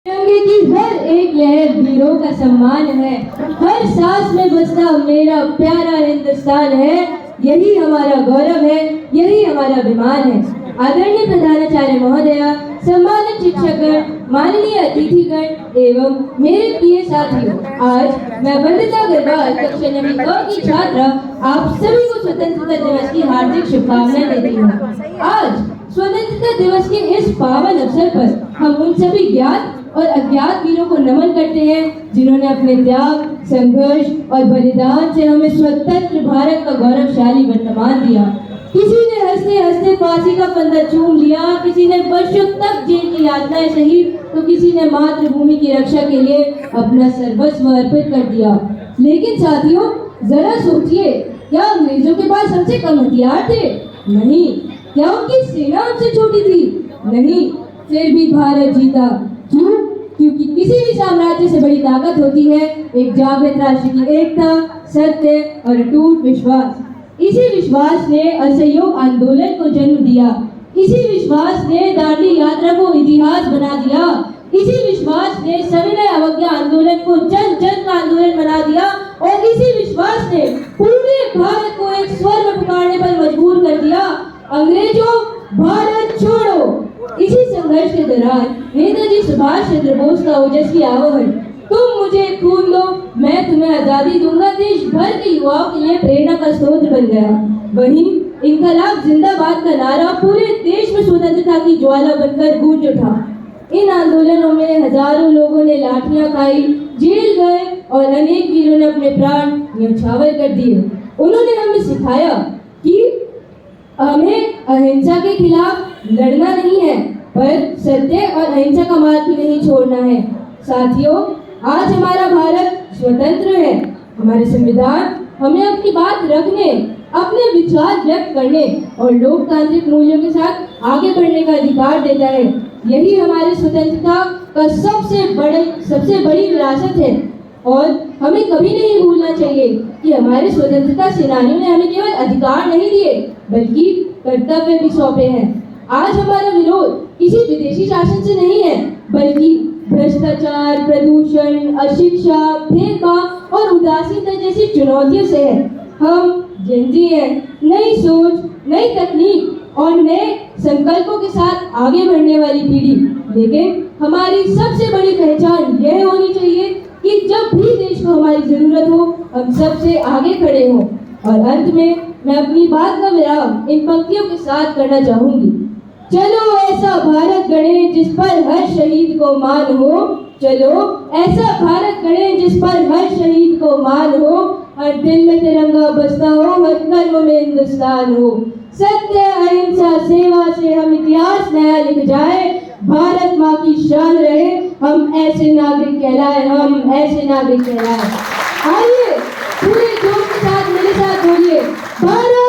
तिरंगे की हर एक लहर वीरों का सम्मान है। हर सांस में बसता मेरा प्यारा हिंदुस्तान है। यही हमारा गौरव है, यही हमारा अभिमान है। आदरणीय प्रधानाचार्य महोदया, सम्मानित शिक्षकगण, माननीय अतिथिगण एवं मेरे प्रिय साथियों, आज मैं वंदिता अग्रवाल कक्षा 9वीं क की छात्रा आप सभी को स्वतंत्रता दिवस की हार्दिक शुभकामनाएं देती हूँ। आज स्वतंत्रता दिवस के इस पावन अवसर पर हम उन सभी ज्ञात और अज्ञात वीरों को नमन करते हैं जिन्होंने अपने त्याग, संघर्ष और बलिदान से हमें स्वतंत्र भारत का गौरवशाली वर्तमान दिया। किसी ने हंसते हंसते फांसी का फंदा चूम लिया, किसी ने वर्षों तक जेल की यातनाएं सही, तो किसी ने मातृभूमि की रक्षा के लिए अपना सर्वस्व अर्पित कर दिया। लेकिन साथियों, जरा सोचिए, क्या अंग्रेजों के पास हमसे कम हथियार थे? नहीं। क्या उनकी सेना हमसे छोटी थी? नहीं। फिर भी भारत जीता। क्यों? क्योंकि किसी भी साम्राज्य से बड़ी ताकत होती है एक जागृत राष्ट्र की एकता, सत्य और अटूट विश्वास। इसी विश्वास ने असहयोग आंदोलन को जन्म दिया। इसी विश्वास ने दांडी यात्रा को इतिहास बना दिया। इसी विश्वास ने सविनय अवज्ञा आंदोलन को जन जन का आंदोलन बना दिया और इसी विश्वास ने पूरे भारत को एक स्वर में पुकारने पर मजबूर कर दिया, अंग्रेजों भारत छोड़ो। इसी संघर्ष के दौरान नेताजी सुभाष चंद्र बोस का ओजस्वी आह्वान, तुम मुझे खून दो, मैं तुम्हें आजादी दूंगा, देश भर के युवाओं के लिए प्रेरणा का स्रोत बन गया। वहीं इनकलाब जिंदाबाद का नारा पूरे देश में स्वतंत्रता की ज्वाला बनकर गूंज उठा। इन आंदोलनों में हजारों लोगों ने लाठियां खाई, जेल गए और अनेक वीरों ने अपने प्राण न्यौछावर कर दिए। उन्होंने हमें सिखाया कि हमें अहिंसा के खिलाफ लड़ना नहीं है, पर सत्य और अहिंसा का मार्ग भी नहीं छोड़ना है। साथियों, आज हमारा भारत स्वतंत्र है। हमारे संविधान हमें अपनी बात रखने, अपने विचार व्यक्त करने और लोकतांत्रिक मूल्यों के साथ आगे बढ़ने का अधिकार देता है। यही हमारी स्वतंत्रता का सबसे बड़ी विरासत है और हमें कभी नहीं भूलना चाहिए कि हमारे स्वतंत्रता सेनानियों ने हमें केवल अधिकार नहीं दिए बल्कि कर्तव्य भी सौंपे हैं। आज हमारा विरोध किसी विदेशी शासन से नहीं है, बल्कि भ्रष्टाचार, प्रदूषण, अशिक्षा, भेदभाव और उदासीनता जैसी चुनौतियों से है। हम जिंदी हैं, नई सोच, नई तकनीक और नए संकल्पों के साथ आगे बढ़ने वाली पीढ़ी। लेकिन हमारी सबसे बड़ी पहचान यह होनी चाहिए कि जब भी देश को हमारी जरूरत हो, हम सबसे आगे खड़े हों। और अंत में मैं अपनी बात का विराम इन पंक्तियों के साथ करना चाहूंगी। चलो ऐसा भारत गढ़ें जिस पर हर शहीद को मान हो, चलो ऐसा भारत गढ़ें जिस पर हर शहीद को मान हो, हर दिल में तिरंगा बसता हो, हर कर्म में हिंदुस्तान हो। सत्य, अहिंसा, सेवा से हम इतिहास नया लिख जाए, भारत माँ की शान रहे, हम ऐसे नागरिक कहलाए, हम ऐसे नागरिक कहलाए। आइए पूरे जोश के साथ मेरे साथ बोलिए, भारत